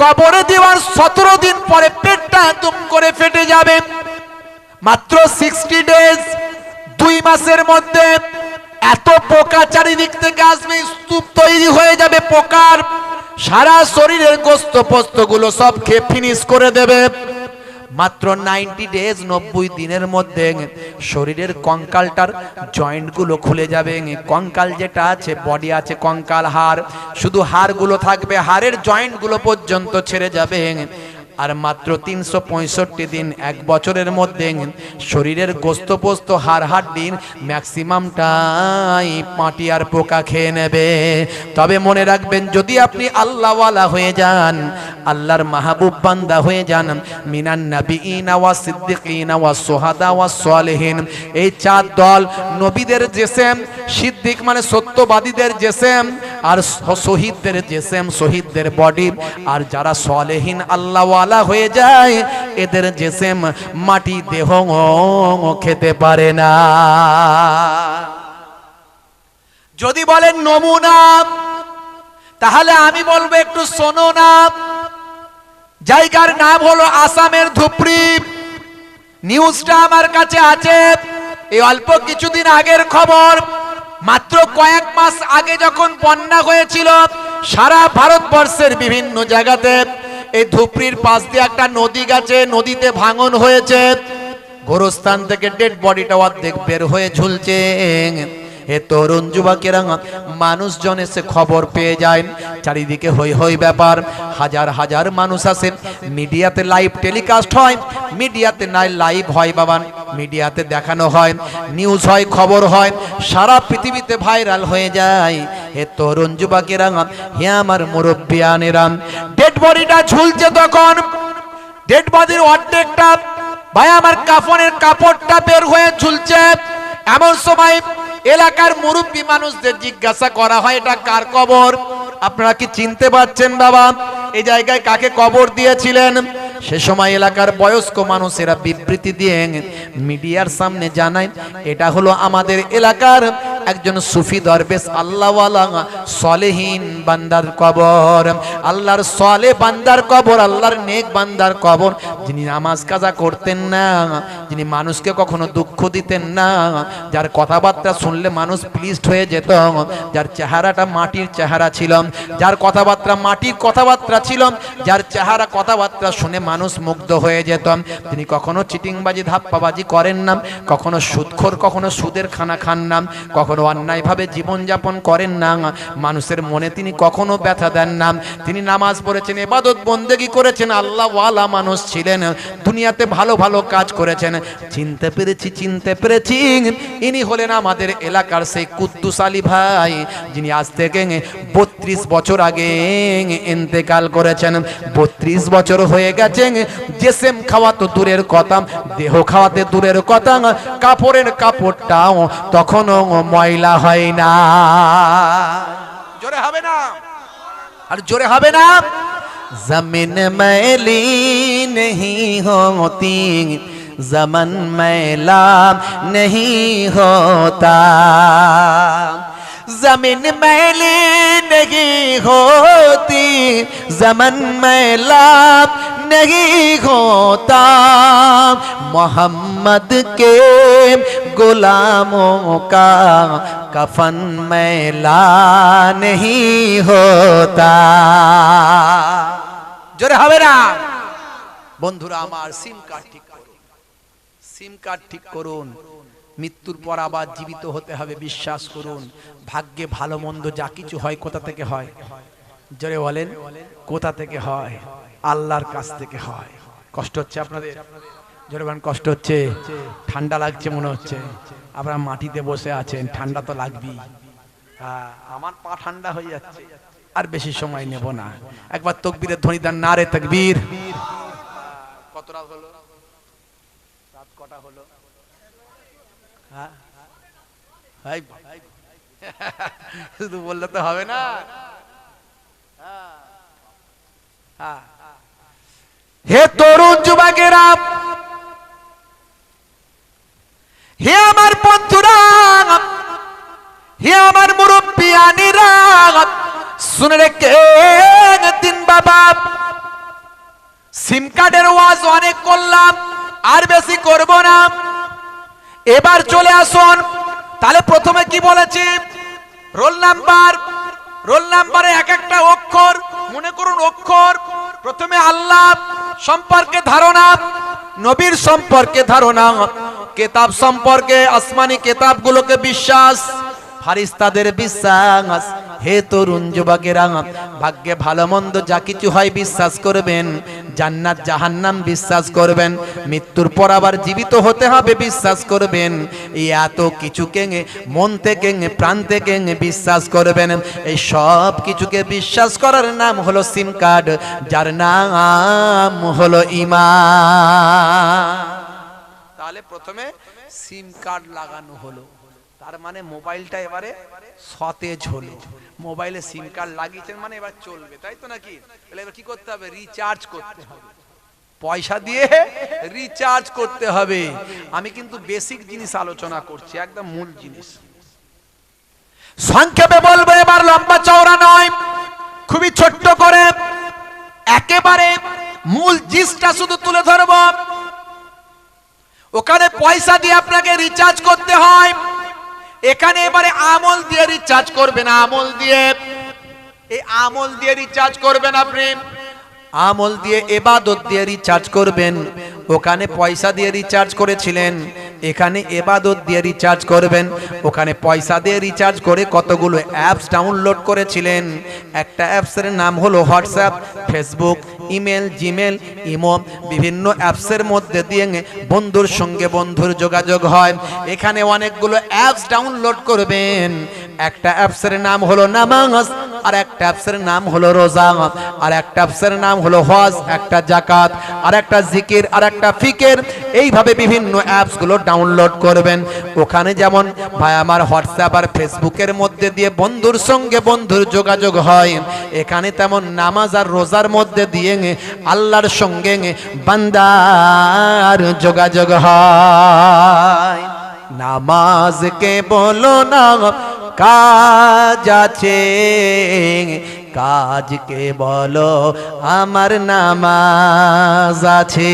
কবরে দেওয়ার 17 দিন পরে পেটটা একদম করে ফেটে যাবে। মাত্র 60 ডেজ, 2 মাসের মধ্যে এত পোকা চারিদিক থেকে আসবে, স্তূপ তৈরি হয়ে যাবে পোকার, সারা শরীরের গোস্ত পোস্ত গুলো সব খেয়ে ফিনিশ করে দেবে। মাত্র 90 ডেজ, 90 দিনের মধ্যে শরীরের কঙ্কালটার জয়েন্ট গুলো খুলে যাবে। কঙ্কাল যেটা আছে, বডি আছে কঙ্কাল, হাড়, শুধু হাড় গুলো থাকবে, হাড়ের জয়েন্ট গুলো পর্যন্ত ছেড়ে যাবে। আর মাত্র 365 দিন, 1 বছরের মধ্যে শরীরের গোস্ত পোস্ত হাড় হাড্ডির ম্যাক্সিমামটাই মাটি আর পোকা খেয়ে নেবে। তবে মনে রাখবেন, যদি আপনি আল্লাহওয়ালা হয়ে যান, আল্লাহর মাহবুব বান্দা হয়ে যান, মিনান নাবিয়িনা ওয়াস সিদ্দিকিনা ওয়াস শুহাদা ওয়াস সালিহিন, এই 4 দল, নবীদের জেসেম, সিদ্দিক মানে সত্যবাদীদের জেসেম, আর শহীদদের জেসেম, শহীদদের বডি, আর যারা সালেহিন আল্লাহওয়ালা হয়ে যায়, এদের জেসেম মাটি দেহ খেতে পারে না। যদি বলেন নমুনা, তাহলে আমি বলবো একটু শোনো না। জায়গার নাম হলো আসামের ধুপড়ি। নিউজটা আমার কাছে আছে, এই অল্প কিছুদিন আগের খবর। মাত্র কয়েক মাস আগে যখন বন্যা হয়েছিল সারা ভারতবর্ষের বিভিন্ন জায়গাতে, এই ধুপড়ির পাশ দিয়ে একটা নদী গেছে, নদীতে ভাঙন হয়েছে, গোরস্থান থেকে ডেড বডিটা অর্ধেক বের হয়ে ঝুলছে। হে তরুণ যুবকেরা, মানুষজন এসে খবর পেয়ে যায়, চারিদিকে হই হই ব্যাপার, হাজার হাজার মানুষ আসে, মিডিয়াতে লাইভ টেলিকাস্ট হয়, মিডিয়াতে নাই লাইভ হয় বাবা, মিডিয়াতে দেখানো হয়, নিউজ হয়, খবর হয়, সারা পৃথিবীতে ভাইরাল হয়ে যায়। হে তরুণ যুবকেরা, হে আমার মুরব্বিয়ানেরা, ডেড বডিটা ঝুলছে, তখন ডেড বডির অর্ধেকটা ভাই আমার কাফনের কাপড়টা বের হয়ে ঝুলছে। এমন সময় এলাকার মুরব্বী মানুষদের জিজ্ঞাসা করা হয়, এটা কার কবর? আপনারা কি চিনতে পারছেন বাবা এই জায়গায় কাকে কবর দিয়েছিলেন? সে সময় এলাকার বয়স্ক মানুষেরা বিবৃতি দিয়ে মিডিয়ার সামনে জানায়, এটা হলো আমাদের এলাকার একজন সুফি দরবেশ আল্লাহওয়ালা সালেহিন বান্দার কবর, আল্লাহর সালেহ বান্দার কবর, আল্লাহর নেক বান্দার কবর, যিনি নামাজ কাজা করতেন না, যিনি মানুষকে কখনো দুঃখ দিতেন না, যার কথাবার্তা শুনলে মানুষ প্লিজড হয়ে যেত, যার চেহারাটা মাটির চেহারা ছিল, যার কথাবার্তা মাটির কথাবার্তা ছিল, যার চেহারা কথাবার্তা শুনে মানুষ মুগ্ধ হয়ে যেত। তিনি কখনো চিটিংবাজি ধাপ্পাবাজি করেন না, কখনো সুদখোর, কখনো সুদের খানা খান না, কখনো অন্যায়ভাবে জীবনযাপন করেন না, মানুষের মনে তিনি কখনো ব্যথা দেন না। তিনি নামাজ পড়েছেন, ইবাদত বন্দেগী করেছেন, আল্লাহওয়ালা মানুষ ছিলেন, দুনিয়াতে ভালো ভালো কাজ করেছেন। চিনতে পেরেছি ইনি হলেন আমাদের এলাকার সেই কুদ্দুস আলী ভাই, যিনি আজ থেকে 32 বছর আগে ইন্তেকাল করেছেন। 32 বছর হয়ে গেছে, জেসেম খাওয়া তো দূরের কথা, দেহ খাওয়াতে দূরের কথা, কাপড়ের কাপড়টাও তখনও ময়লা হয় না। জোরে হবে না, আর জোরে হবে না। জমিন मैली नहीं होती, जमन मैला नहीं होता, जमीन मैली नहीं होती, जमन मैला नहीं होता, मोहम्मद के गुलामों का कफन मैला नहीं होता। জোরে হবে না। বন্ধুরা আমার, সিম কার্ড ঠিক করুন, সিম কার্ড ঠিক করুন। মৃত্যুর পর আবার জীবিত হতে হবে, বিশ্বাস করুন। ভাগ্যে ভালো মন্দ যা কিছু হয় কোথা থেকে হয়? জোরে বলেন, কোথা থেকে হয়? আল্লাহর কাছ থেকে হয়। কষ্ট হচ্ছে আপনাদের? জোরে বলেন, কষ্ট হচ্ছে? ঠান্ডা লাগছে মনে হচ্ছে? আপনারা মাটিতে বসে আছেন, ঠান্ডা তো লাগবেই। আমার পা ঠান্ডা হয়ে যাচ্ছে। আর বেশি সময় নেব না, একবার তাকবীরের ধ্বনি দেন, নারে তাকবীর। কত রাত হলো? রাত কটা হলো? শুধু বললে তো হবে না। হে তরুণ যুবকেরা, হে আমার বন্ধুরা, হে আমার মুরব্বিয়ানেরা, শুনে রেখে দিন বাবা, সিম কার্ডের ওয়াজ অনেক করলাম, আর বেশি করব না। এবার চলে আসুন, তাহলে প্রথমে কি বলেছি? রোল নাম্বার, রোল নাম্বারে এক একটা অক্ষর, মনে করুন অক্ষর। প্রথমে আল্লাহ সম্পর্কে ধারণা, নবীর সম্পর্কে ধারণা, কিতাব সম্পর্কে আসমানি কিতাবগুলোকে বিশ্বাস, ফারিস্তাদের বিশ্বাস। হে তরুণ যুবকেরা, ভাগ্যে ভালো মন্দ যা কিছু হয় বিশ্বাস করবেন, জান্নাত জাহান্নাম বিশ্বাস করবেন, মৃত্যুর পর আবার জীবিত হতে হবে বিশ্বাস করবেন। এই এত কিছুকে মন থেকে প্রাণ থেকে বিশ্বাস করবেন। এই সব কিছুকে বিশ্বাস করার নাম হলো সিম কার্ড, যার নাম হলো ঈমান। তাহলে প্রথমে সিম কার্ড লাগানো হলো, তার মানে মোবাইলটা এবারে সতেজ হলো। মোবাইলে সিম কার্ড লাগিয়েছেন মানে এবার চলবে, তাই তো নাকি? তাহলে এবার কি করতে হবে? রিচার্জ করতে হবে, পয়সা দিয়ে রিচার্জ করতে হবে। আমি কিন্তু বেসিক জিনিস আলোচনা করছি, একদম মূল জিনিস। সংক্ষেপে বলবো, এবার লম্বা চওড়া নয়, খুবই ছোট্ট করে একেবারে মূল জিনিসটা শুধু তুলে ধরবো। ওখানে পয়সা দিয়ে আপনাকে রিচার্জ করতে হয়, এখানে এবারে আমল দিয়ে রিচার্জ করবেন। আমল দিয়ে, এই আমল দিয়ে রিচার্জ করবেন আপনি, আমল দিয়ে ইবাদত দিয়ে রিচার্জ করবেন। ওখানে পয়সা দিয়ে রিচার্জ করেছিলেন, এখানে ইবাদত দিয়ে রিচার্জ করবেন। ওখানে পয়সা দিয়ে রিচার্জ করে কতগুলো অ্যাপস ডাউনলোড করেছিলেন। একটা অ্যাপসের নাম হলো WhatsApp, Facebook, email, Gmail, imo, বিভিন্ন অ্যাপসের মধ্যে দিয়ে বন্ধুর সঙ্গে বন্ধুর যোগাযোগ হয়। এখানে অনেকগুলো অ্যাপস ডাউনলোড করবেন। একটা অ্যাপসের নাম হলো নামাজ, আর একটা অ্যাপসের নাম হলো রোজা, আর একটা অ্যাপসের নাম হলো হজ, একটা যাকাত, আর একটা জিকির, আর একটা ফিকির। এইভাবে বিভিন্ন অ্যাপসগুলো ডাউনলোড করবেন। ওখানে যেমন ভাই আমার হোয়াটসঅ্যাপ আর ফেসবুকের মধ্যে দিয়ে বন্ধুর সঙ্গে বন্ধুর যোগাযোগ হয়, এখানে তেমন নামাজ আর রোজার মধ্যে দিয়ে আল্লাহর সঙ্গে বান্দার যোগাযোগ হয়। নামাজকে বলো না কাজ আছে, কাজকে বলো আমার নামাজ আছে।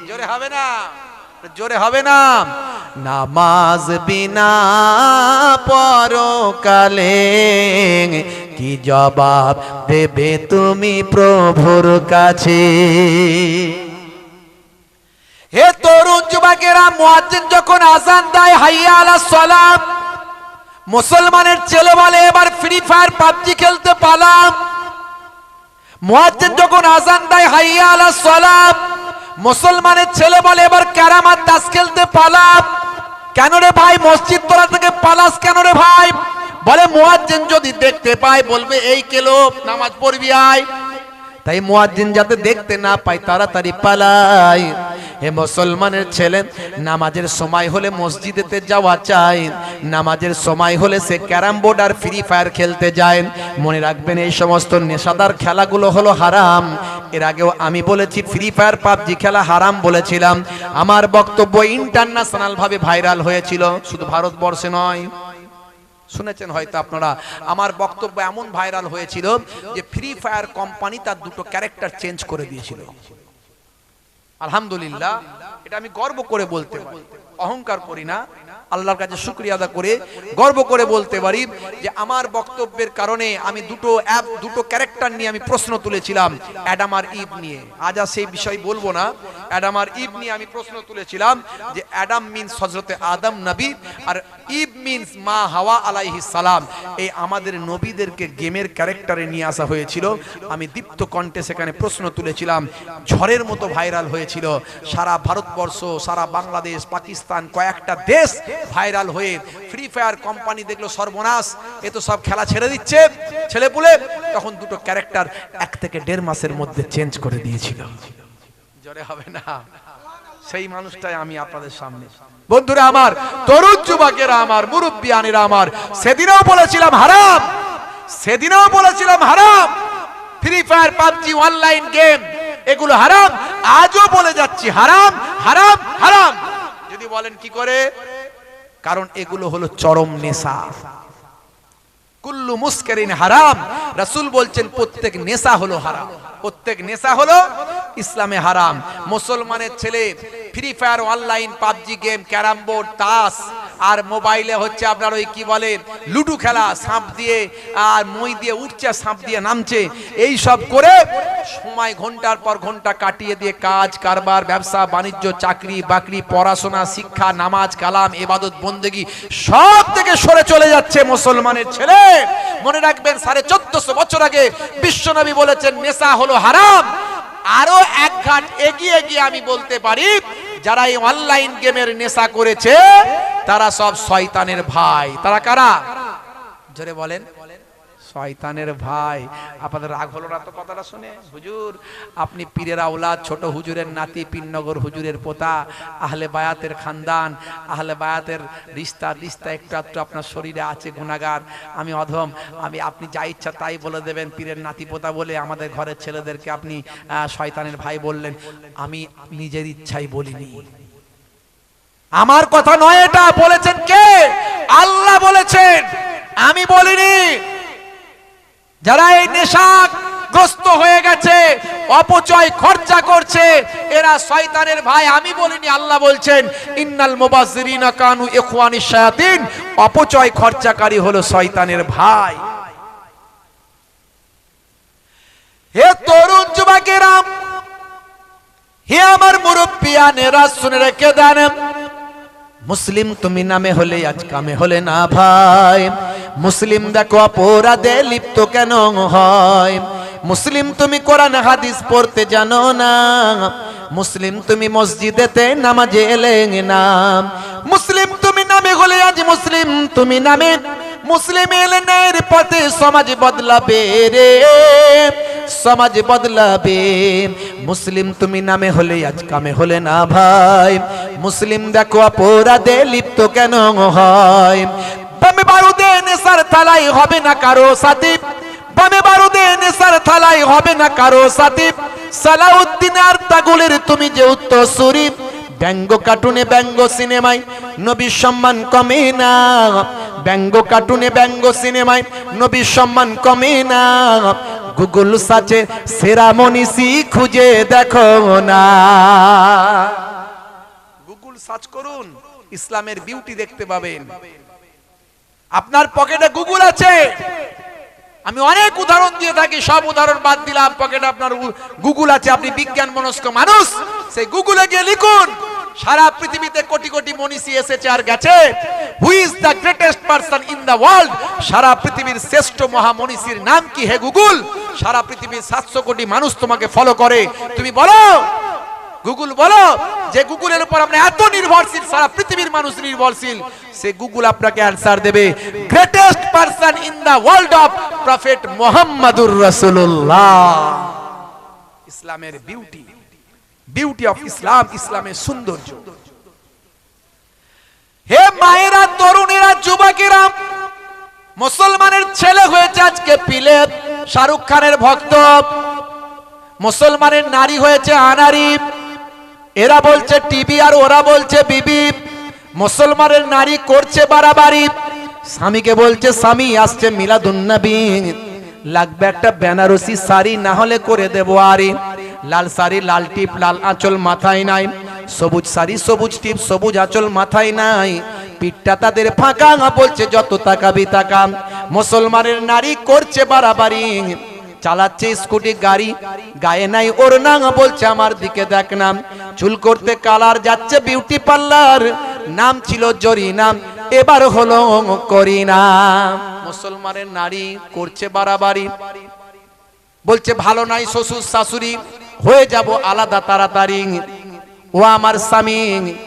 জোরে হবে না? জোরে হবে না? নামাজ বিনা পরকালে কি জবাব দেবে তুমি প্রভুর কাছে? হে তরুণ যুবকেরা, মুয়াজ্জিন যখন আযান দেয় হাইয়া আলাস সালাত, মুসলমানের ছেলে বলে এবার ফ্রি ফায়ার পাবজি খেলতে পালাম। মুয়াজ্জিন যখন আযান দেয় হাইয়া আলাস সালাত, মুসলমানের ছেলে বলে এবার ক্যারাম আর তাস খেলতে পালাম। কেন রে ভাই মসজিদ তোলা থেকে পালাস কেন রে ভাই? বলে মুয়াজ্জিন যদি দেখতে পায় বলবে এই কেলো নামাজ পড়বি আয়। তাই মুয়াজ্জিন যাতে দেখতে না পায় তাড়াতাড়ি পালায়। হে মুসলমানের ছেলে, নামাজের সময় হলে মসজিদেতে যাওয়া চাই, নামাজের সময় হলে সে ক্যারাম বোর্ড আর ফ্রি ফায়ার খেলতে যায়। মনে রাখবেন এই সমস্ত নেশাদার খেলাগুলো হলো হারাম। এর আগেও আমি বলেছি ফ্রি ফায়ার পাবজি খেলা হারাম বলেছিলাম। আমার বক্তব্য ইন্টারন্যাশনাল ভাবে ভাইরাল হয়েছিল, শুধু ভারতবর্ষে নয়। শুনেছেন হয়তো আপনারা, আমার বক্তব্য এমন ভাইরাল হয়েছিল যে ফ্রি ফায়ার কোম্পানি তার দুটো ক্যারেক্টার চেঞ্জ করে দিয়েছিল। আলহামদুলিল্লাহ, এটা আমি গর্ব করে বলতে পারি, অহংকার করি না, আল্লাহর কাছে শুকরিয়া আদা করে গর্ব করে বলতে পারি যে আমার বক্তব্যের কারণে আমি দুটো ক্যারেক্টার নিয়ে আমি প্রশ্ন তুলেছিলাম, অ্যাডাম আর ঈভ নিয়ে। আজ আর সেই বিষয় বলবো না। অ্যাডাম আর ঈভ নিয়ে আমি প্রশ্ন তুলেছিলাম যে অ্যাডাম মিন্স হযরতে আদম নবী, আর ঈভ মিন্স মা হাওয়া আলাইহিস সালাম। এই আমাদের নবীদেরকে গেমের ক্যারেক্টারে নিয়ে আসা হয়েছিল। আমি দীপ্ত কণ্ঠে সেখানে প্রশ্ন তুলেছিলাম, ঝড়ের মতো ভাইরাল হয়েছিল। সারা ভারতবর্ষ, সারা বাংলাদেশ, পাকিস্তান, কয়েকটা দেশ ভাইরাল হয়ে ফ্রি ফায়ার কোম্পানি দেখলো সর্বনাশ, এ তো সব খেলা ছেড়ে দিচ্ছে ছেলেপুলে। তখন দুটো ক্যারেক্টার 1 থেকে 1.5 মাসের মধ্যে চেঞ্জ করে দিয়েছিল। জোরে হবে না? সেই মানুষটাই আমি আপনাদের সামনে। বন্ধুরা আমার, তরুণ যুবকেরা আমার, মুরব্বিয়ানেরা আমার, সেদিনও বলেছিলাম হারাম, সেদিনও বলেছিলাম হারাম। Free fire PUBG online game এগুলো হারাম, আজও বলে যাচ্ছি হারাম হারাম হারাম। যদি বলেন কি করে? কারণ এগুলো হলো চরম নেশা। কুল্লু মুস্কারিন হারাম, রাসূল বলছেন প্রত্যেক নেশা হলো হারাম। প্রত্যেক নেশা হলো ইসলামে হারাম। মুসলমানের ছেলে free fire, online PUBG game, carrom board, তাস আর মোবাইলে হচ্ছে আপনার ওই কি বলে লুডু খেলা, সাপ দিয়ে আর মই দিয়ে উঠছে, সাপ দিয়ে নামছে, এই সব করে সময় ঘন্টার পর ঘন্টা কাটিয়ে দিয়ে কাজ কারবার, ব্যবসা বাণিজ্য, চাকরি বাকরি, পড়াশোনা, শিক্ষা, নামাজ কালাম, ইবাদত বন্দেগী সব থেকে সরে চলে যাচ্ছে মুসলমানের ছেলে। মনে রাখবেন 1450 বছর আগে বিশ্বনবী বলেছেন নেশা হলো হারাম। আরো এক ঘাট এগিয়ে গিয়ে আমি বলতে পারি যারা এই অনলাইন গেমের নেশা করেছে তারা সব শয়তানের ভাই। তারা কারা? জোরে বলেন। শয়তানের ভাই। আপনাদের রাগ হলো না তো কথাটা শুনে? হুজুর আপনি পীরের আওলাদ, ছোট হুজুরের নাতি, পীরনগর হুজুরের পোতা, আহলে বায়াতের খানদান, আহলে বায়াতের রিস্তা একটু আপনার শরীরে আছে গুনাহগার। আমি অধম, আপনি যা ইচ্ছা তাই বলে দেবেন, পীরের নাতি পোতা বলে আমাদের ঘরের ছেলেদেরকে আপনি শয়তানের ভাই বললেন। আমি নিজের ইচ্ছাই বলিনি, আমার কথা নয় এটা। বলেছেন কে? আল্লাহ বলেছেন, আমি বলিনি। যারা এই নেশাগ্রস্ত হয়ে গেছে, অপচয় খরচা করছে, এরা শয়তানের ভাই, আমি বলিনি, আল্লাহ বলছেন ইন্নাল মুবাজ্জিরিনা কানু ইখওয়ানিশ শায়াতিন। অপচয় খরচাকারী হলো শয়তানের ভাই। হে তরুণ যুবকেরা, হে আমার মুরব্বিয়ানেরা, শুনে রেখে দেন, মুসলিম তুমি নামে হলে আজ কামে হলে না ভাই। মুসলিম দেখো অপরাধে লিপ্ত কেন হয়। মুসলিম তুমি কোরআন হাদিস পড়তে জানো না। মুসলিম তুমি মসজিদেতে নামাজে এলে না। মুসলিম তুমি নামে হলে আজ মুসলিম তুমি নামে, মুসলিম এলে ন্যায়ের পথে সমাজ বদলাবে রে, সমাজ বদলাবে। মুসলিম তুমি নামে হলে আজ কামে হলে না ভাই। মুসলিম দেখো অপরাধে লিপ্ত কেন হয়। বামে বারুদে নেশার থালাই হবে না কারো সাথী, বামে বারুদে নেশার থালাই হবে না কারো সাথী। সালাউদ্দিন আর তাগুলের তুমি যে উত্তরসূরি। ব্যঙ্গ কার্টুনে ব্যঙ্গ সিনেমায় নবীর সম্মান কমে না। ব্যঙ্গ কার্টুনে ব্যঙ্গ সিনেমায় নবীর সম্মান কমে না। গুগল সার্চে সেরা মনীষী খুঁজে দেখো না। গুগল সার্চ করুন, ইসলামের বিউটি দেখতে পাবেন। আপনার পকেটে গুগল আছে। আমি অনেক উদাহরণ দিয়ে থাকি, সব উদাহরণ বাদ দিলাম। পকেটে আপনার গুগল আছে, আপনি বিজ্ঞান মনস্ক মানুষ, সেই গুগলে গিয়ে লিখুন সারা পৃথিবীতে কোটি কোটি মনীষী এসেছে আর গেছে। Who is the greatest person in the world? সারা পৃথিবীর শ্রেষ্ঠ মহামনীষীর নাম কি হে গুগল? সারা পৃথিবীর 700 কোটি মানুষ তোমাকে ফলো করে, তুমি বলো, গুগল বলো যে গুগলের উপর আমরা এত নির্ভরশীল, সারা পৃথিবীর মানুষ নির্ভরশীল, সে গুগল আপনাকে অ্যানসার দেবে। Greatest person in the world of prophet মুহাম্মাদুর রাসূলুল্লাহ। ইসলামের বিউটি, বিউটি অফ ইসলাম, ইসলামের সৌন্দর্য। হে মায়েরা, তরুণীরা, যুবকেরা, মুসলমানের ছেলে হয়েছে আজকে পিলে শাহরুখ খানের ভক্ত, মুসলমানের নারী হয়েছে আনারি। এরা বলছে টিভি আর ওরা বলছে বিবি। মুসলমানের নারী করছে বাড়াবাড়ি, স্বামীকে বলছে স্বামী আসছে মিলাদুন্নবী, লাগবে একটা বেনারসি শাড়ি, না হলে করে দেবো আরি। লাল শাড়ি, লাল টিপ, লাল আঁচল মাথায় নাই। সবুজ শাড়ি, সবুজ টিপ, সবুজ আঁচল মাথায় নাই। পিঠটা তাদের ফাঁকা, বলছে যত তাকাবি তাকা। মুসলমানের নারী করছে বাড়াবাড়ি, চালাচ্ছে স্কুটি গাড়ি, গায়ে নাই ওর না, বলছে আমার দিকে দেখ না। চুল করতে কালার যাচ্ছে বিউটি পার্লার, নাম ছিল জরিনা, এবার হলো করিনা। মুসলমানের নারী করছে বাড়াবাড়ি, বলছে ভালো নাই শ্বশুর শাশুড়ি, হয়ে যাব আলাদা তাড়াতাড়ি। ও আমার স্বামী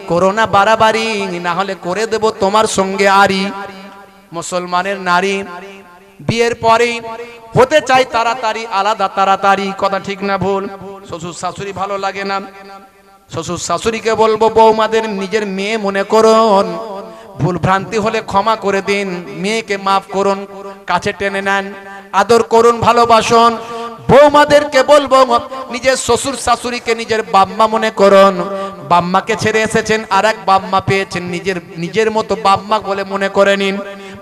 করোনা বাড়াবাড়ি, না হলে করে দেব তোমার সঙ্গে আরি। মুসলমানের নারী বিয়ের পরেই হতে চাই তাড়াতাড়ি আলাদা তাড়াতাড়ি। কথা ঠিক না ভুল? শ্বশুর শাশুড়ি ভালো লাগে না। শ্বশুর শাশুড়িকে বলবো বৌমাদের নিজের মেয়ে মনে করুন, ভুল ভ্রান্তি হলে ক্ষমা করে দিন, মেয়েকে মাফ করুন, কাছে টেনে নেন, আদর করুন, ভালোবাসুন। বৌমাদেরকে বলবো নিজের শ্বশুর শাশুড়িকে নিজের বাম্মা মনে করুন। বাম্মাকে ছেড়ে এসেছেন, আর এক বাম্মা পেয়েছেন, নিজের মতো বাম্মা বলে মনে করে নিন।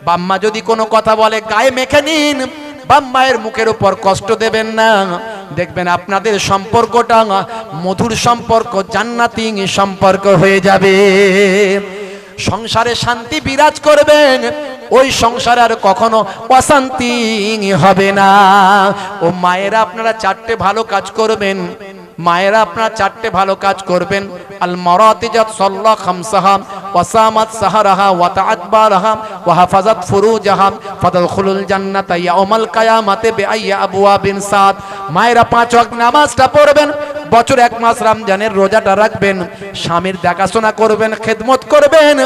বাম্মা যদি কোনো কথা বলে গায়ে মেখে নিন, বাম্মায়ের মুখের উপর কষ্ট দেবেন না। দেখবেন আপনাদের সম্পর্কটা মধুর সম্পর্ক, জান্নাতি সম্পর্ক হয়ে যাবে। সংসারে শান্তি বিরাজ করবেন, ওই সংসারে আর কখনো অশান্তি হবে না। ও মায়েরা আপনারা চারটে ভালো কাজ করবেন, মায়েরা আপনারা চারটে ভালো কাজ করবেন। আল মারাতিজাত সাল্লা খামসাহা ওয়া সামাত সাহারাহা ওয়া তাআতবারাহা ওয়া হাফাজাত ফুরুজাহা ফাদাখুলুল জান্নাতা ইয়াউমাল কিয়ামাতি বিআইয়ি আবওয়াবিন সাদ। মায়েরা 5 ওয়াক্ত নামাজটা পড়বেন, বছর 1 মাস রমজানের রোজাটা রাখবেন, স্বামীর দেখাশোনা করবেন, খেদমত করবেন,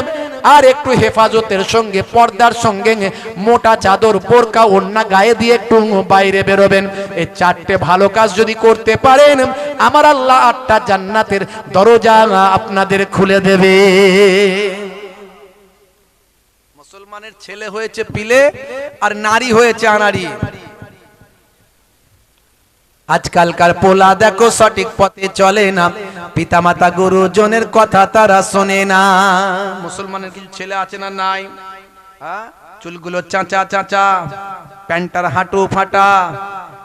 আর একটু হেফাজতের সঙ্গে পর্দার সঙ্গে মোটা চাদর বোরকা ওড়না গায়ে দিয়ে একটু বাইরে বেরোবেন। এই চারটে ভালো কাজ যদি করতে পারেন, আমার আল্লাহ 8টা জান্নাতের দরজা আপনাদের খুলে দেবে। মুসলমানের ছেলে হয়েছে পিলে আর নারী হয়েছে আনাড়ি। আজকালকার পোলা দেখো সঠিক পথে চলে না, পিতামাতা গুরুজনের কথা তারা শোনে না। মুসলমানের কিছু ছেলে আছে না নাই? চুলগুলো চাচা চাচা, প্যান্টার হাঁটু ফাটা,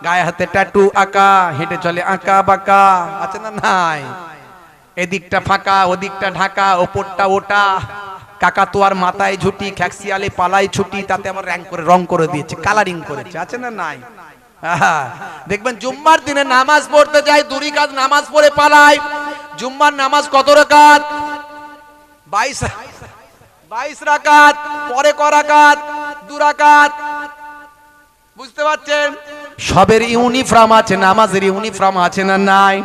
গায়ে হাতে ট্যাটু আঁকা, হেঁটে চলে আঁকা বাঁকা, আছে না নাই? এদিকটা ফাঁকা, ওদিকটা ঢাকা, ওপরটা ওটা, কাকাতুয়ার মাথায় ঝুটি, খ্যাক্সিয়ালে পালাই ছুটি, তাতে আবার রং করে দিয়েছে, কালারিং করেছে, আছে না নাই? দেখবেন জুম্মার দিনে নামাজ পড়তে যায়, 2 রাকাত নামাজ পড়ে পালায়। জুম্মার নামাজ কত রাকাত? 22 রাকাত। পরে ক রাকাত? 2 রাকাত। বুঝতে পারছেন? সবের ইউনিফর্ম আছে, নামাজের ইউনিফর্ম আছে না নাই?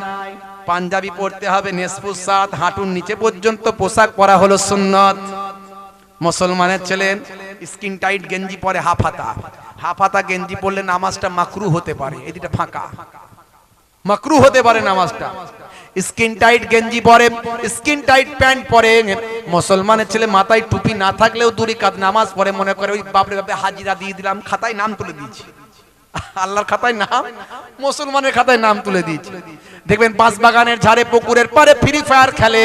পাঞ্জাবি পড়তে হবে, নেসফুস সাত, হাঁটুর নিচে পর্যন্ত পোশাক পরা হলো সুন্নত। মুসলমানের ছেলে স্কিন টাইট গেঞ্জি পরে হাফ হাতা গেঞ্জি পরলে নামাজটা মাকরু হতে পারে, এদিকটা ফাঁকা, মাকরু হতে পারে নামাজটা। স্কিন টাইট গেঞ্জি পরে, স্কিন টাইট প্যান্ট পরে। মুসলমানের ছেলে মাথায় টুপি না থাকলেও 2 রাকাত নামাজ পড়ে, মনে করে ওই বাপরে বাপরে হাজিরা দিয়ে দিলাম, খাতায় নাম তুলে দিয়েছি, আল্লাহর খাতায় নাম, মুসলমানের খাতায় নাম তুলে দিয়েছি। দেখবেন বাঁশ বাগানের ঝাড়ে পুকুরের পারে ফ্রি ফায়ার খেলে,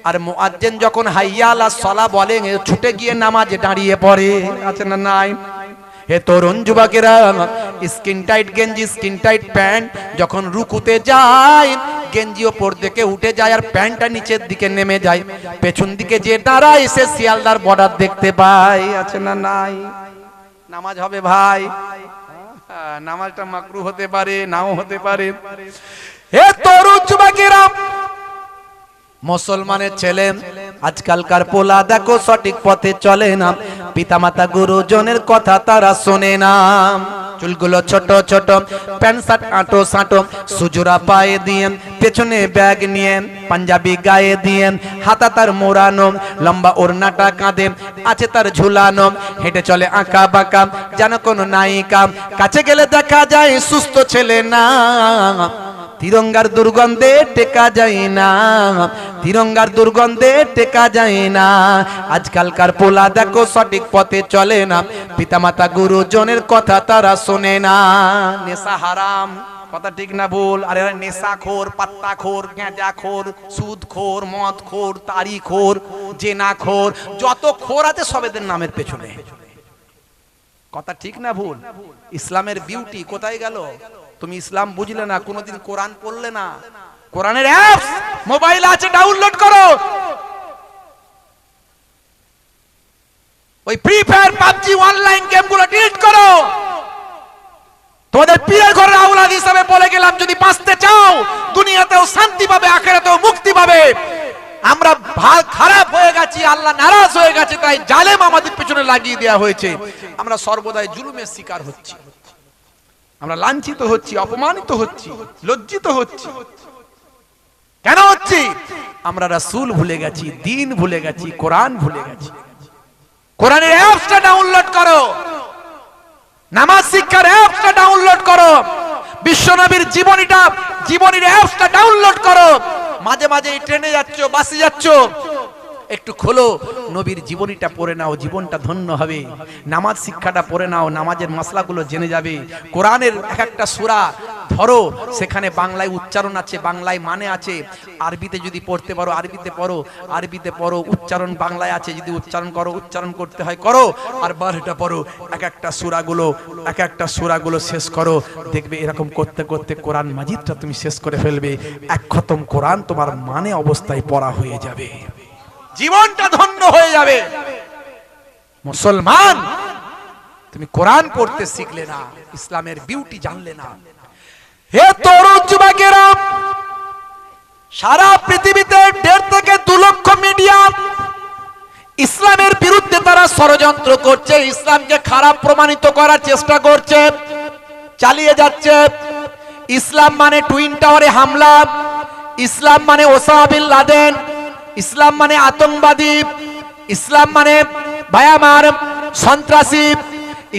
আর মুয়াজ্জিন যখন হাইয়া আলাস সালাহ বলে ছুটে গিয়ে নামাজে দাঁড়িয়ে পড়ে, আছে না নাই? হে তরুণ যুবকেরা, স্কিন টাইট গেঞ্জি স্কিন টাইট প্যান্ট যখন রুকুতে যায়, গেঞ্জি ওপর দিকে উঠে যায় আর প্যান্টটা নিচের দিকে নেমে যায়, পেছন দিকে যে দাঁড়ায় সে শিয়ালদার বর্ডার দেখতে পায়, আছে না নাই? নামাজ হবে ভাই, নামাজটা মাকরু হতে পারে, নাও হতে পারে। হে তরুণ যুবকেরা, মুসলমানের ছেলে আজকালকার পোলা দেখো সঠিক পথে চলে না, পিতামাতা গুরুজনের কথা তারা শোনে না। চুলগুলো ছোট ছোট, প্যান্ট শার্ট আঁটো সাঁটো, সুজুরা পায়ে দিয়ে, পেছনে ব্যাগ নিয়ে, পাঞ্জাবি গায়ে দিয়ে, হাতা তার মোড়ানো, লম্বা ওড়নাটা কাঁধে আছে তার ঝুলানো, হেঁটে চলে আঁকা বাঁকা যেন কোনো নায়িকা। কাছে গেলে দেখা যায় সুস্থ ছেলে না, তিরঙ্গার দুর্গন্ধে টেকা যায় না, তিরঙ্গার দুর্গন্ধে টেকা যায় না। আজকালকার পোলা দেখো সঠিক পথে চলে না, পিতামাতা গুরুজনের কথা তারা শোনে না। নেশা হারাম, কথা ঠিক না ভুল? আরে নেশাখোর, পাত্তাখোর, গাঁজাখোর, সুদখোর, মদখোর, তারিখোর, জেনাখোর, যত খোর আছে সবেদের নামের পেছনে। কথা ঠিক না ভুল? ইসলামের বিউটি কোথায় গেল? তুমি ইসলাম বুঝলে না, কোনোদিন কোরআন পড়লে না। কোরআনের অ্যাপস মোবাইল আছে, ডাউনলোড করো। ওই ফ্রি ফায়ার, পাবজি, অনলাইন গেমগুলো ডিলিট করো। তোমাদের পীরের ঘরের আওলাদ হিসেবে বলে গেলাম, যদি বাঁচতে চাও, দুনিয়াতেও শান্তি পাবে, আখিরাতেও মুক্তি পাবে। আমরা খারাপ হয়ে গেছি, আল্লাহ নারাজ হয়ে গেছে, তাই জালেম আমাদের পিছনে লাগিয়ে দেওয়া হয়েছে। আমরা সর্বদাই জুলুমের শিকার হচ্ছি, আমরা লাঞ্ছিত হচ্ছি, অপমানিত হচ্ছি, লজ্জিত হচ্ছি। কেন হচ্ছি? আমরা রাসূল ভুলে গেছি, দ্বীন ভুলে গেছি, কোরআন ভুলে গেছি। কোরআনের অ্যাপসটা ডাউনলোড করো, নামাজ শিক্ষার অ্যাপসটা ডাউনলোড করো, বিশ্বনবীর জীবনীর অ্যাপসটা ডাউনলোড করো। মাঝে মাঝে ট্রেনে যাচ্ছ, বাসে যাচ্ছ, একটু খোলো, নবীর জীবনীটা পড়ে নাও, জীবনটা ধন্য হবে। নামাজ শিক্ষাটা পড়ে নাও, নামাজের মাসলাগুলো জেনে যাবে। কোরআনের এক একটা সূরা ধরো, সেখানে বাংলায় উচ্চারণ আছে, বাংলায় মানে আছে। আরবিতে যদি পড়তে পারো আরবিতে পড়ো, আরবিতে পড়ো, উচ্চারণ বাংলায় আছে, যদি উচ্চারণ করো, উচ্চারণ করতে হয় করো, আর বারোটা পড়ো। এক একটা সূরাগুলো শেষ করো, দেখবে এরকম করতে করতে কোরআন মাজিদটা তুমি শেষ করে ফেলবে। এক খতম কোরআন তোমার মানে অবস্থায় পড়া হয়ে যাবে, জীবনটা ধন্য হয়ে যাবে। মুসলমান, তুমি কোরআন পড়তে শিখলে না, ইসলামের বিউটি জানলে না। হে তরুণ যুবকেরা, সারা পৃথিবীতে 1.5 থেকে 2 লক্ষ মিডিয়া ইসলামের বিরুদ্ধে তারা ষড়যন্ত্র করছে, ইসলামকে খারাপ প্রমাণিত করার চেষ্টা করছে, চালিয়ে যাচ্ছে। ইসলাম মানে টুইন টাওয়ারে হামলা, ইসলাম মানে ওসামা বিন লাদেন, ইসলাম মানে আতঙ্কবাদী, ইসলাম মানে ভয়ামার সন্ত্রাসী,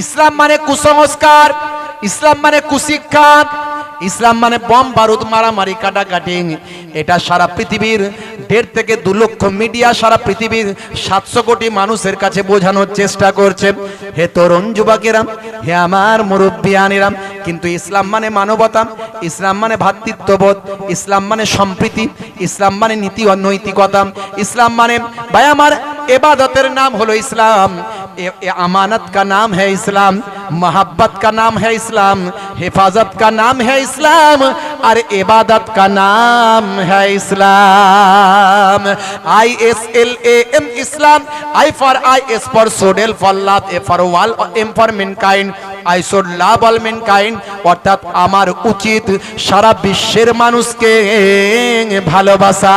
ইসলাম মানে কুসংস্কার, ইসলাম মানে কুশিক্ষা, ইসলাম মানে বম বারুদ মারামারি কাটাকাটি। এটা সারা পৃথিবীর 1.5 থেকে 2 লক্ষ মিডিয়া সারা পৃথিবীর 700 কোটি মানুষের কাছে বোঝানোর চেষ্টা করছে। হে তরুণ যুবকেরা, হে আমার মুরব্বিয়ানেরা, কিন্তু ইসলাম মানে মানবতা, ইসলাম মানে ভ্রাতৃত্ববোধ, ইসলাম মানে সম্প্রীতি, ইসলাম মানে নীতি ও নৈতিকতা, ইসলাম মানে ভাই আমার इबादतेर नाम हलो इस्लाम, अमानत का नाम है इस्लाम, मोहब्बत का नाम है इस्लाम, हिफाजत का नाम है इस्लाम और इबादत का नाम है इस्लाम। ISLAM Islam, I for soul, L for love, A for all, M for mankind, I should love all mankind। অর্থাৎ আমার উচিত সারা বিশ্বের মানুষকে ভালোবাসা।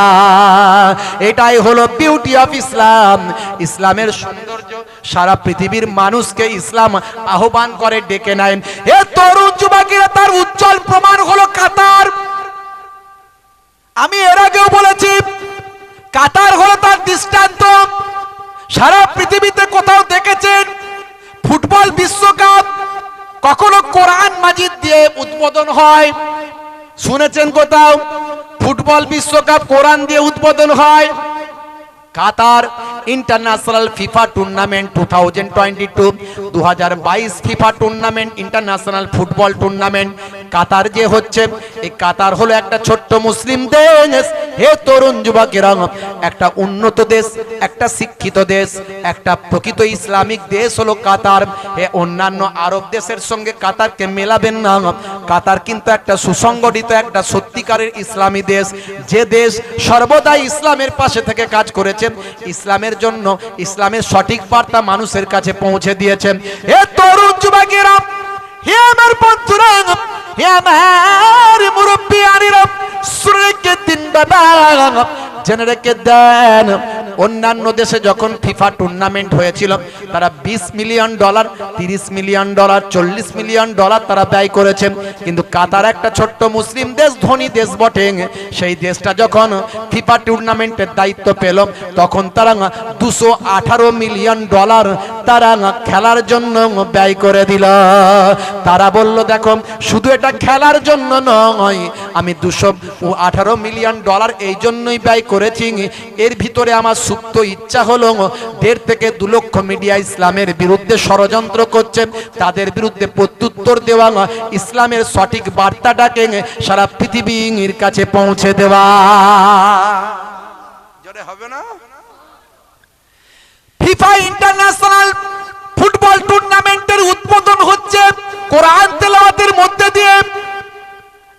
এটাই হলো বিউটি অফ ইসলাম। ইসলামের সৌন্দর্য সারা পৃথিবীর মানুষকে ইসলাম আহ্বান করে ডেকে নেয়। এ তরুণ যুবকেরা, তার উজ্জ্বল প্রমাণ হলো কাতার। আমি এর আগেও বলেছি, কাতার হলো তার দৃষ্টান্ত। সারা পৃথিবীতে কোথাও দেখেছেন ফুটবল বিশ্বকাপ কখনো কোরআন মাজিদ দিয়ে উদ্বোধন হয়? শুনেছেন কোথাও ফুটবল বিশ্বকাপ কোরআন দিয়ে উদ্বোধন হয়? Qatar international FIFA tournament 2022 2022 FIFA tournament, international football tournament Qatar যে হচ্ছে, এই কাতার হলো একটা ছোট্ট মুসলিম দেশ। হে তরুণ যুবকেরা, একটা উন্নত দেশ, একটা শিক্ষিত দেশ, একটা প্রকৃত ইসলামিক দেশ হলো কাতার। হে অন্যান্য আরব দেশের সঙ্গে কাতারকে মেলাবেন না। কাতার কিন্তু একটা সুসংগঠিত, একটা সত্যিকারের ইসলামী দেশ, যে দেশ সর্বদাই ইসলামের পাশে থেকে কাজ করেছে, ইসলামের জন্য ইসলামের সঠিক বার্তা মানুষের কাছে পৌঁছে দিয়েছেন। হে তরুণ যুবকেরা, হে আমার বন্ধুরা, হে আমার মুরব্বিয়ানেরা, সুরেকে দিন বাবা জেনে রেখে দেন, অন্যান্য দেশে যখন ফিফা টুর্নামেন্ট হয়েছিল তারা $20 মিলিয়ন, $30 মিলিয়ন, $40 মিলিয়ন তারা ব্যয় করেছেন। কিন্তু কাতার একটা ছোট্ট মুসলিম দেশ, ধনী দেশ বটে, সেই দেশটা যখন ফিফা টুর্নামেন্টের দায়িত্ব পেল তখন তারা $218 মিলিয়ন তারা খেলার জন্য ব্যয় করে দিল। তারা বলল, দেখো শুধু এটা খেলার জন্য নয়, আমি $218 মিলিয়ন এই জন্যই ব্যয় করেছি, এর ভিতরে আমার সুপ্ত ইচ্ছা হলো 1.5 থেকে 2 লক্ষ মিডিয়া ইসলামের বিরুদ্ধে ষড়যন্ত্র করছে, তাদের বিরুদ্ধে প্রত্যুত্তর দেওয়া, ইসলামের সঠিক বার্তাটাকে সারা পৃথিবীর কাছে পৌঁছে দেওয়া। জোরে হবে না? ফিফা ইন্টারন্যাশনাল ফুটবল টুর্নামেন্টের উদ্বোধন হচ্ছে কোরআন তেলাওয়াতের মধ্যে দিয়ে।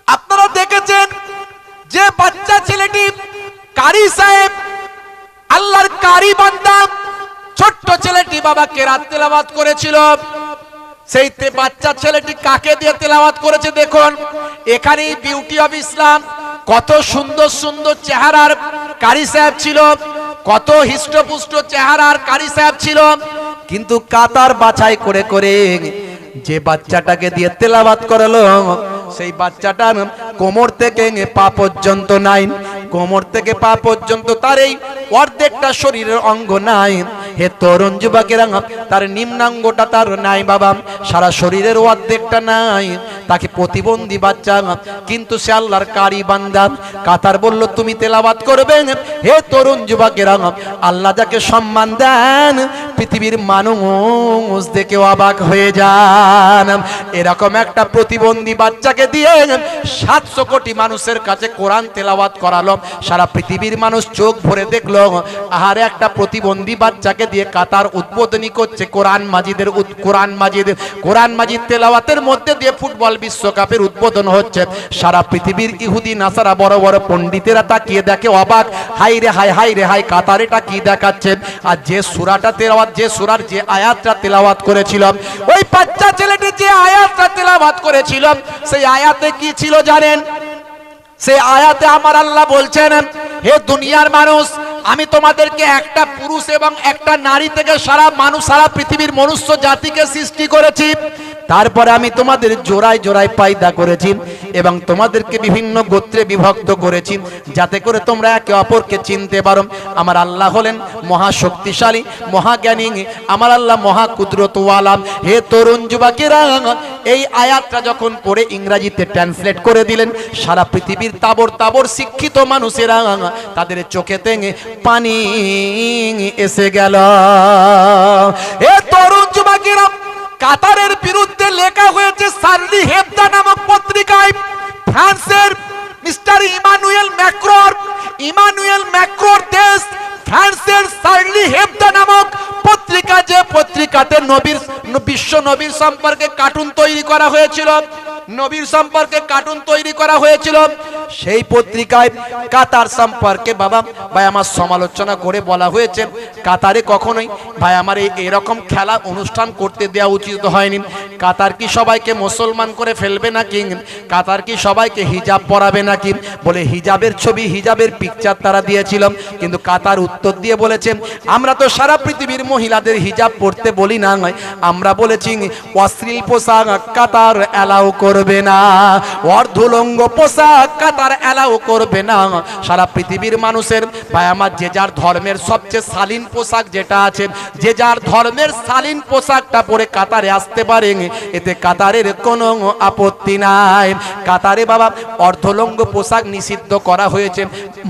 আপনারা দেখেছেন যে বাচ্চা ছেলেটি কারি সাহেব, আল্লাহর কারি বান্দা, ছোট্ট ছেলেটি বাবা কেরাত তেলাওয়াত করেছিল। সেই বাচ্চা ছেলেটি কাকে দিয়ে তেলাওয়াত করেছে দেখুন। এখানে বিউটি অফ ইসলাম, কত সুন্দর সুন্দর চেহারার কারি সাহেব ছিল, কত হিষ্টপুষ্ট চেহারার কারি সাহেব ছিল, কিন্তু কাতার বাছাই করে করে যে বাচ্চাটাকে দিয়ে তেলাওয়াত করালো সেই বাচ্চাটার কোমর থেকে পা পর্যন্ত নাই, কোমর থেকে পা পর্যন্ত তার এই অর্ধেকটা শরীরের অঙ্গ নাই। হে তরুণ যুবকেরা, তার নিম্নাঙ্গটা তার নাই বাবা, সারা শরীরের অর্ধেকটা নাই। তাকে প্রতিবন্ধী বাচ্চা, কিন্তু সে আল্লাহর কারি বান্দা। কাতার বলল তুমি তেলাওয়াত করবে। হে তরুণ যুবকেরা, আল্লাহ যাকে সম্মান দেন পৃথিবীর মানুষ দেখে অবাক হয়ে যান। এরকম একটা প্রতিবন্ধী বাচ্চাকে দিয়ে 700 কোটি মানুষের কাছে কোরআন তেলাওয়াত করালো। সারা পৃথিবীর মানুষ চোখ ভরে দেখলো, আর একটা প্রতিবন্ধী বাচ্চাকে দিয়ে কাতার উদ্বোধনী করছে কোরআন মাজিদ তেলাওয়াতের মধ্যে দিয়ে ফুটবল বিশ্বকাপের উদ্বোধন হচ্ছে। সারা পৃথিবীর ইহুদি নাসারা বড় বড় পণ্ডিতেরা তাকিয়ে দেখে অবাক, হাই রে হাই কাতার এটা কি দেখাচ্ছে। আর যে সূরাটা তেলাওয়াত, যে সূরার যে আয়াতটা তেলাওয়াত করেছিল, ওই বাচ্চা ছেলেটি যে আয়াতটা তেলাওয়াত করেছিল, সেই আয়াতে কি ছিল জানেন? সেই আয়াতে আমার আল্লাহ বলছেন, হে দুনিয়ার মানুষ, আমি তোমাদেরকে একটা পুরুষ এবং একটা নারী থেকে সারা পৃথিবীর মনুষ্য জাতিকে সৃষ্টি করেছি। তারপরে আমি তোমাদের জোড়ায় জোড়ায় পয়দা করেছি এবং তোমাদেরকে বিভিন্ন গোত্রে বিভক্ত করেছি, যাতে করে তোমরা একে অপরকে চিনতে পারো। আমার আল্লাহ হলেন মহাশক্তিশালী, মহাজ্ঞানী, আমার আল্লাহ মহা কুদরতওয়ালা। হে তরুণ যুবকেরা, এই আয়াতটা যখন পড়ে ইংরেজিতে ট্রান্সলেট করে দিলেন, সারা পৃথিবীর তাবর শিক্ষিত মানুষেরা তাদের চোখেতে পানি এসে গেল। হে তরুণ যুবকেরা, কাতারের বিরুদ্ধে লেখা হয়েছে শার্লি হেবদা নামক পত্রিকায়। ফ্রান্সের মিস্টার ইমানুয়েল ম্যাক্রোর দেশ ফ্রান্সের শার্লি হেবদা নামক পত্রিকা, যে পত্রিকাতে বিশ্ব নবীর সম্পর্কে কার্টুন তৈরি করা হয়েছিল, সেই পত্রিকায় কাতার সম্পর্কে বাবা ভাই আমার সমালোচনা করে বলা হয়েছে, কাতারে কখনোই ভাই আমার এরকম খেলা অনুষ্ঠান করতে দেওয়া উচিত হয়নি। কাতার কি সবাইকে মুসলমান করে ফেলবে নাকি? কাতার কি সবাইকে হিজাব পরাবে নাকি? বলে হিজাবের ছবি, হিজাবের পিকচার তারা দিয়েছিল, কিন্তু কাতার উত্তর দিয়ে বলেছে, আমরা তো সারা পৃথিবীর মহিলাদের হিজাব পড়তে বলি না, আমরা বলেছি অশ্লীল পোশাক কাতার অ্যালাউ করবে না, অর্ধলঙ্গ পোশাক কাতার অ্যালাউ করবে না। সারা পৃথিবীর মানুষের ভাই আমার যে যার ধর্মের সবচেয়ে শালীন পোশাক যেটা আছে, যে যার ধর্মের শালীন পোশাকটা পরে কাতারে আসতে পারে, এতে কাতারের কোনো আপত্তি নাই। কাতারে বাবা অর্ধলঙ্গ পোশাক নিষিদ্ধ করা হয়েছে,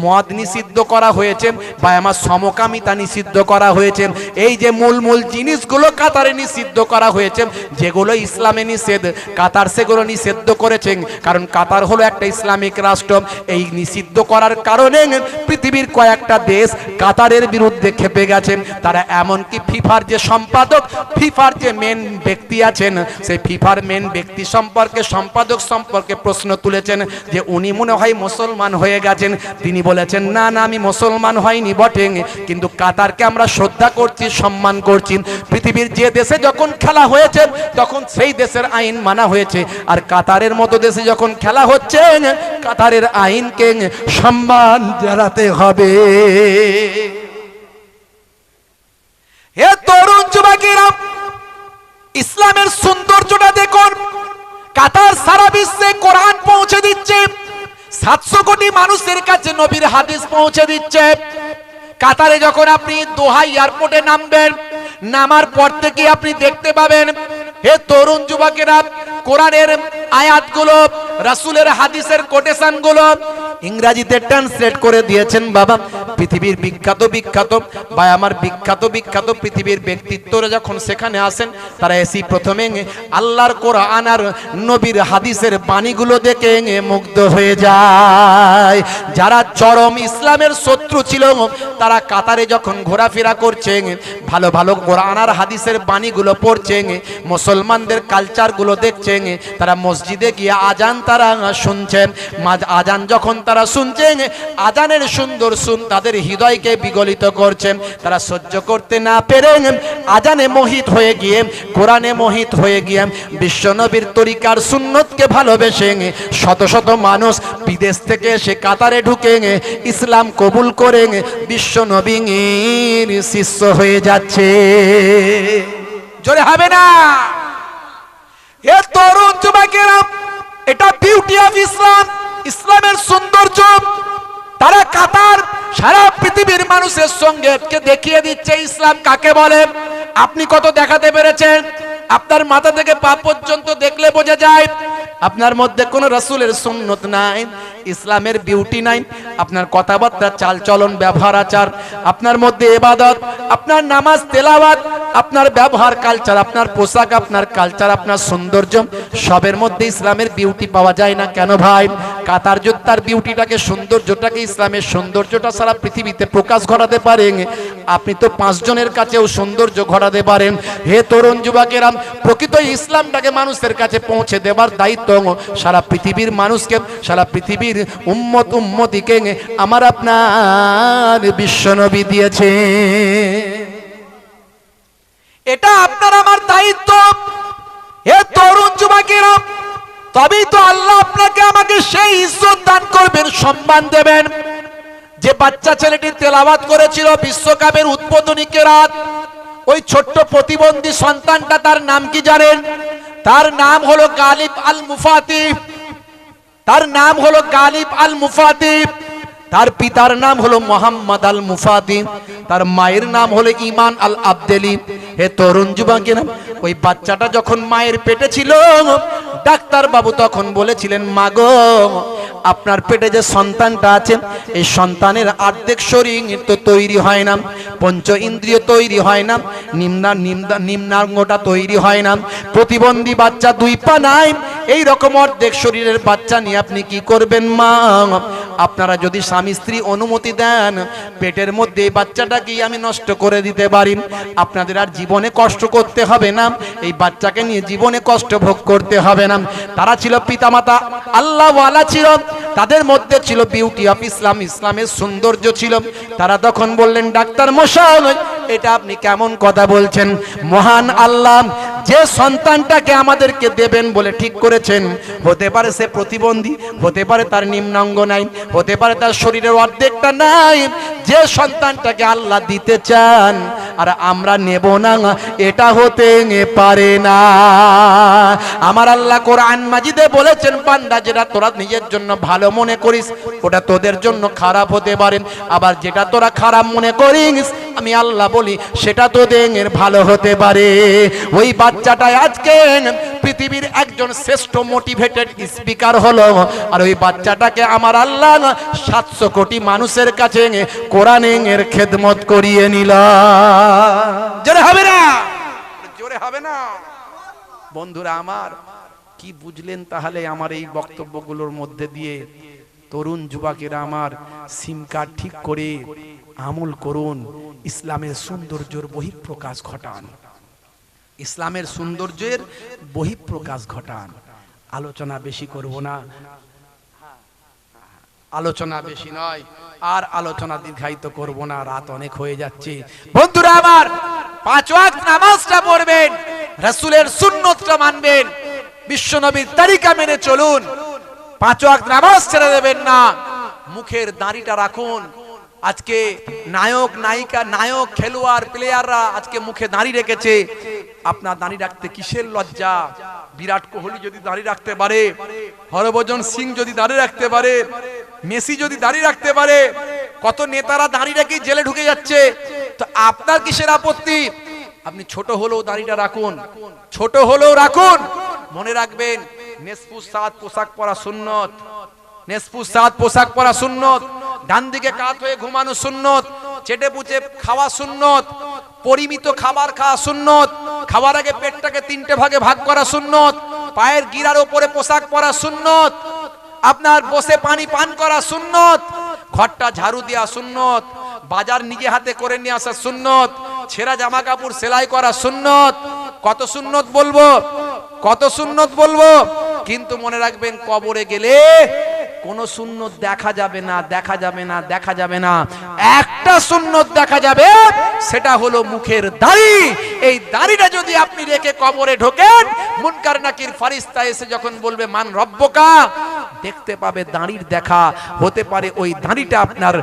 মদ নিষিদ্ধ করা হয়েছে, ভাই আমার সমকামিতা নিষিদ্ধ করা হয়েছে। এই যে মূল জিনিসগুলো কাতারে নিষিদ্ধ করা হয়েছে, যেগুলো ইসলামে নিষেধ, কাতার সেগুলো নিষিদ্ধ করেছেন, কারণ কাতার হলো একটা ইসলামিক রাষ্ট্র। এই নিষিদ্ধ করার কারণে পৃথিবীর কয়েকটা দেশ কাতারের বিরুদ্ধে খেপে গেছে। তারা এমনকি ফিফার যে সম্পাদক, ফিফার যে মেন ব্যক্তি আছেন, সেই ফিফার মেন ব্যক্তি সম্পাদক সম্পর্কে প্রশ্ন তুলেছেন যে উনি মনে হয় মুসলমান হয়ে গেছেন। তিনি বলেছেন, না আমি মুসলমান হয়নি বটে, কিন্তু কাতারকে আমরা শ্রদ্ধা করছি, সম্মান করছি। পৃথিবীর যে দেশে যখন খেলা হয়েছে তখন সেই দেশের আইন মানা হয়েছে, আর কাতারের মতো দেশে যখন খেলা হচ্ছে কাতারের আইনকে সম্মান জানাতে হবে। হে তরুণ যুবকেরা, ইসলামের সৌন্দর্যটা দেখুন। কাতার সারা বিশ্বে কোরআন পৌঁছে দিচ্ছে, 700 কোটি মানুষের কাছে নবীর হাদিস পৌঁছে দিচ্ছে। কাতারে যখন আপনি দোহা এয়ারপোর্টে নামবেন, নামার পর থেকে আপনি দেখতে পাবেন, হে তরুণ যুবকেরা, কোরআনের আয়াতগুলো, রাসূলের হাদিসের কোটেশনগুলো ইংরেজিতে ট্রান্সলেট করে দিয়েছেন বাবা। পৃথিবীর বিখ্যাত বা আমার বিখ্যাত পৃথিবীর ব্যক্তিত্বরা যখন সেখানে আসেন, তারা এসে প্রথমে আল্লাহর কোরআন আর নবীর হাদিসের বাণীগুলো দেখে মুগ্ধ হয়ে যায়। যারা চরম ইসলামের শত্রু ছিল, তারা কাতারে যখন ঘোরাফেরা করছে, ভালো কোরআন আর হাদিসের বাণীগুলো পড়ছে, মুসলমানদের কালচারগুলো দেখছেন, তারা মসজিদে গিয়ে আজান তারা শুনছেন। আজান যখন তারা শুনছেন, আজানের সুন্দর তাদের হৃদয়কে বিগলিত করছেন। তারা সহ্য করতে না পেরে আজানে মোহিত হয়ে গিয়ে, কোরআনে মোহিত হয়ে গিয়ে বিশ্বনবীর তরিকার সুন্নতকে ভালোবেসে শত মানুষ বিদেশ থেকে এসে কাতারে ঢুকে ইসলাম কবুল করে বিশ্বনবীর শিষ্য হয়ে যাচ্ছে। জোরে হবে না? এ তরুণ যুবকেরা, এটা বিউটি অফ ইসলাম, ইসলামের সৌন্দর্য। তারা কাতার সারা পৃথিবীর মানুষের সঙ্গে দেখিয়ে দিচ্ছে ইসলাম কাকে বলে। আপনি কত দেখাতে পেরেছেন? আপনার মাথা থেকে পা পর্যন্ত দেখলে বোঝা যায় আপনার মধ্যে কোনো রাসূলের সুন্নত নাই, ইসলামের বিউটি নাই। আপনার কথাবার্তা, চালচলন, ব্যবহার, আচার, আপনার মধ্যে ইবাদত, আপনার নামাজ, তেলাওয়াত, আপনার ব্যবহার, কালচার, আপনার পোশাক, আপনার কালচার, আপনার সৌন্দর্য, সবের মধ্যে ইসলামের বিউটি পাওয়া যায় না। কেন ভাই? কাতার যোদ্ধার বিউটিটাকে, সৌন্দর্যটাকে, ইসলামের সৌন্দর্যটা সারা পৃথিবীতে প্রকাশ ঘটাতে পারেন। আপনি তো 5 জনের কাছেও সৌন্দর্য ঘটাতে পারেন। হে তরুণ যুবকেরা, প্রকৃত ইসলামটাকে মানুষের কাছে পৌঁছে দেবার দায়িত্ব সারা পৃথিবীর মানুষকে, সারা পৃথিবীর উম্মতিকে আমার আপনার বিশ্বনবী দিয়েছে। এটা আপনার আমার দায়িত্ব। হে তরুণ যুবকেরা, তবেই তো আল্লাহ আপনাকে আমাকে সেই ইজ্জত দান করবেন, সম্মান দেবেন। যে বাচ্চা ছেলেটি তেলাওয়াত করেছিল বিশ্বকাপের উদ্বোধনী কেরাত, ওই ছোট্ট প্রতিবন্ধী সন্তানটা, তার নাম কি জানেন? তার নাম হলো গালিব আল মুফাতি। তার নাম হলো গালিব আল মুফাতি। তার পিতার নাম হলো মোহাম্মদ আল মুফাতি। তার মায়ের নাম হলো ইমান আল আবদেলি। হে তরুণ যুবকেরা, ওই বাচ্চাটা যখন মায়ের পেটে ছিল, ডাক্তার বাবু তখন বলেছিলেন, মাগো, আপনার পেটে যে সন্তানটা আছে, এই সন্তানের অর্ধেক শরীর তো তৈরি হয় না, পঞ্চ ইন্দ্রিয় তৈরি হয় না, নিম্নাঙ্গটা তৈরি হয় না, প্রতিবন্ধী বাচ্চা, 2 পা নাই, এই রকম অর্ধেক শরীরের বাচ্চা নিয়ে আপনি কি করবেন মা? আপনারা যদি স্বামী স্ত্রী অনুমতি দেন, পেটের মধ্যে এই বাচ্চাটাকে আমি নষ্ট করে দিতে পারি। আপনাদের আর জীবনে কষ্ট করতে হবে না, এই বাচ্চাকে নিয়ে জীবনে কষ্ট ভোগ করতে হবে না। তারা ছিল পিতামাতা আল্লাহওয়ালা ছিল, তাদের মধ্যে ছিল বিউটি অফ ইসলাম, ইসলামের সৌন্দর্য ছিল। তারা তখন বললেন, ডাক্তার মশাই, এটা আপনি কেমন কথা বলছেন? মহান আল্লাহ যে সন্তানটাকে আমাদেরকে দেবেন বলে ঠিক করেছেন, হতে পারে সে প্রতিবন্ধী, হতে পারে তার নিম্নাঙ্গ নাই, হতে পারে তার শরীরের অর্ধেকটা নাই। যে সন্তানটাকে আল্লাহ দিতে চান আর আমরা নেব না, এটা হতে পারে না। আমার আল্লাহ কোরআন মাজিদে বলেছেন, বান্দা, যেটা তোরা নিজের জন্য ভালো মনে করিস ওটা তোদের জন্য খারাপ হতে পারে, আবার যেটা তোরা খারাপ মনে করিস আমি আল্লাহ বলি সেটা তোদের ভালো হতে পারে। ওই বাচ্চাটাই আজকে পৃথিবীর একজন শ্রেষ্ঠ মোটিভেটেড স্পিকার হলো, আর ওই বাচ্চাটাকে আমার আল্লাহ 700 কোটি মানুষের কাছে কোরআনের খেদমত করিয়ে নিল। জোরে হবে না? জোরে হবে না? বন্ধুরা আমার, কি বুঝলেন তাহলে আমার এই বক্তব্যগুলোর মধ্যে দিয়ে? তরুণ যুবকেরা আমার, সিম কার্ড ঠিক করে আমল করুন, ইসলামের সৌন্দর্যের বহিঃপ্রকাশ ঘটান, ইসলামের সৌন্দর্যের বহিঃপ্রকাশ ঘটান। আলোচনা বেশি করব না, আলোচনা বেশি নয়, আর আলোচনা দীর্ঘায়িত করব না, রাত অনেক হয়ে যাচ্ছে। বন্ধুরা আমার, 5 ওয়াক্ত নামাজটা পড়বেন, রাসূলের সুন্নতটা মানবেন, বিশ্বনবীর তরিকা মেনে চলুন, 5 ওয়াক্ত নামাজ ছেড়ে দেবেন না। মুখের দাড়িটা রাখুন। আজকে নায়ক নায়িকা, নায়ক, খেলোয়াড়, প্লেয়াররা আজকে মুখে দাড়ি রেখেছে। আপনার দাড়ি রাখতে কিসের লজ্জা? বিরাট কোহলি যদি দাড়ি রাখতে পারে, হরভজন সিং যদি দাড়ি রাখতে পারে, মেসি যদি দাড়ি রাখতে পারে, কত নেতারা দাড়ি রেখে জেলে ঢুকে যাচ্ছে, তো আপনার কিসের আপত্তি? আপনি ছোট হলেও দাড়িটা রাখুন, ছোট হলেও রাখুন। মনে রাখবেন, নেসফু সাত পোশাক পরা সুন্নত, নেসফু সাত পোশাক পরা সুন্নত, ডান দিকে কাত হয়ে ঘুমানো সুন্নত, চেটে পুচে খাওয়া সুন্নত, পরিমিত খাবার খাওয়া সুন্নত, খাওয়ার আগে পেটটাকে 3টে ভাগে ভাগ করা সুন্নত, পায়ের গিরার উপরে পোশাক পরা সুন্নত, আপনার বসে পানি পান করা সুন্নত, ঘরটা ঝাড়ু দেওয়া সুন্নত, বাজার নিজে হাতে করে নিয়ে আসা সুন্নত, ছেঁড়া জামা কাপড় সেলাই করা সুন্নত। কত সুন্নত বলবো, কত সুন্নত বলবো। কিন্তু মনে রাখবেন, কবরে গেলে কোন সুন্নত দেখা যাবে না, দেখা যাবে না, দেখা যাবে না। একটা সুন্নত দেখা যাবে, সেটা হলো মুখের দাড়ি। এই দাড়িটা যদি আপনি রেখে কবরে ঢোকেন, মুনকার নাকির ফারিস্তা এসে যখন বলবে মান রব্বকা, দেখতে পাবে দাড়ির দেখা। হতে পারে ওই দাড়িটা আপনার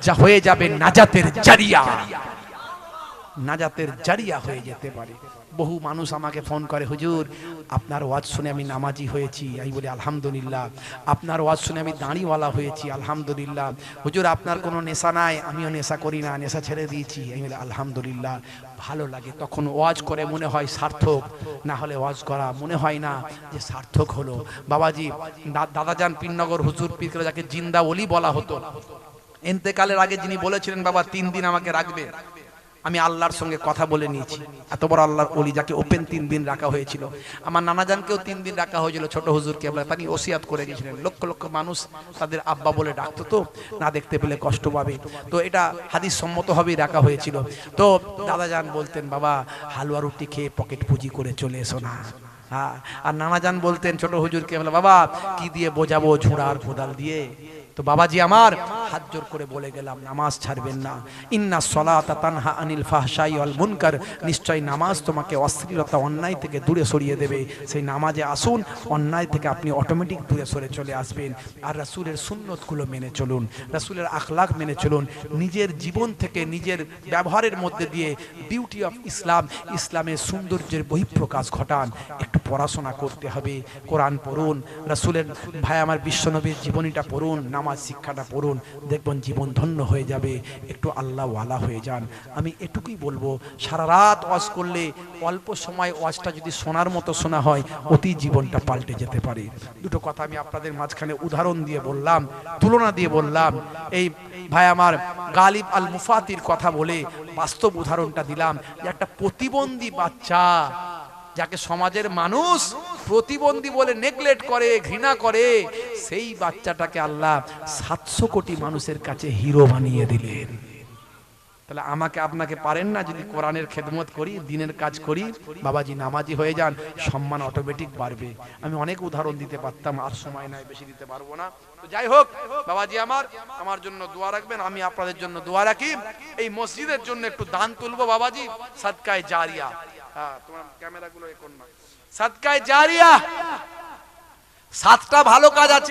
যা হয়ে যাবে নাজাতের জারিয়া, নাজাতের জারিয়া হয়ে যেতে পারে। বহু মানুষ আমাকে ফোন করে, হুজুর আপনার ওয়াজ শুনে আমি নামাজি হয়েছি। আমি বলি আলহামদুলিল্লাহ। আপনার ওয়াজ শুনে আমি দাঁড়িওয়ালা হয়েছি, আলহামদুলিল্লাহ। হুজুর আপনার কোনো নেশা নাই, আমিও নেশা করি না, নেশা ছেড়ে দিয়েছি। আমি বলি আলহামদুলিল্লাহ। ভালো লাগে তখন ওয়াজ করে মনে হয় সার্থক, না হলে ওয়াজ করা মনে হয় না যে সার্থক হলো। বাবাজি দাদাজান পীরনগর হুজুর পীর যাকে জিন্দা ওলি বলা হতো, ইন্তেকালের আগে যিনি বলেছিলেন বাবা 3 দিন আমাকে রাখবে, আমি আল্লাহর সঙ্গে কথা বলে নিয়েছি। এত বড় আল্লাহর ওলি যাকে ওপেন 3 দিন রাখা হয়েছিল। আমার নানাজানকেও 3 দিন রাখা হয়েছিল, ছোট হুজুরকে তিনি ওসিয়াত করে গেছিলেন। লক্ষ লক্ষ মানুষ তাদের আব্বা বলে ডাকতো, তো না দেখতে পেলে কষ্ট পাবে, তো এটা হাদিস সম্মতভাবেই রাখা হয়েছিল। তো দাদাজান বলতেন বাবা হালুয়া রুটি খেয়ে পকেট পুঁজি করে চলে এসো না। হ্যাঁ, আর নানাজান বলতেন ছোট হুজুরকে, বাবা কি দিয়ে বোঝাবো, ঝুড়া আর কোদাল দিয়ে। তো বাবাজি আমার হাত জোর করে বলে গেলাম নামাজ ছাড়বেন না। ইন্না সলাতা তানহা আনিল ফাহশাই ওয়াল মুনকার, নিশ্চয় নামাজ তোমাকে অশ্লীলতা অন্যায় থেকে দূরে সরিয়ে দেবে। সেই নামাজে আসুন, অন্যায় থেকে আপনি অটোমেটিক দূরে সরে চলে আসবেন। আর রাসূলের সুন্নতগুলো মেনে চলুন, রাসূলের আখলাক মেনে চলুন। নিজের জীবন থেকে নিজের ব্যবহারের মধ্যে দিয়ে বিউটি অফ ইসলাম, ইসলামের সৌন্দর্যের বহিঃপ্রকাশ ঘটান। একটু পড়াশোনা করতে হবে, কোরআন পড়ুন, রাসূলের ভাই আমার বিশ্বনবীর জীবনীটা পড়ুন, নামাজ শিক্ষাটা পড়ুন, দেখবেন জীবন ধন্য হয়ে যাবে। একটু আল্লাহ ওয়ালা হয়ে যান। আমি এটুকুই বলবো, সারা রাত ওয়াজ করলে অল্প সময় ওয়াজটা যদি শোনার মতো শোনা হয়, অতি জীবনটা পাল্টে যেতে পারে। দুটো কথা আমি আপনাদের মাঝখানে উদাহরণ দিয়ে বললাম, তুলনা দিয়ে বললাম। এই ভাই আমার গালিব আল মুফাতির কথা বলে বাস্তব উদাহরণটা দিলাম, যে একটা প্রতিবন্ধী বাচ্চা যাকে সমাজের মানুষ প্রতিবন্ধী বলে নেগলেক্ট করে, ঘৃণা করে, সেই বাচ্চাটাকে আল্লাহ 700 কোটি মানুষের কাছে হিরো বানিয়ে দিলেন। তাহলে আমাকে আপনাকে পারেন না, যদি কোরআনের খেদমত করি, দিনের কাজ করি, বাবাজি নামাজি হয়ে যান, সম্মান অটোমেটিক বাড়বে। আমি অনেক উদাহরণ দিতে পারতাম, আর সময় নাই, বেশি দিতে পারবো না। তো যাই হোক বাবাজি আমার জন্য দোয়া রাখবেন, আমি আপনাদের জন্য দোয়া রাখি। এই মসজিদের জন্য একটু দান তুলবো বাবাজি, সাদকায়ে জারিয়া। হ্যাঁ, তোমার ক্যামেরাগুলো এখন না, সাদকায়ে জারিয়া। 7টা ভালো কাজ আছে।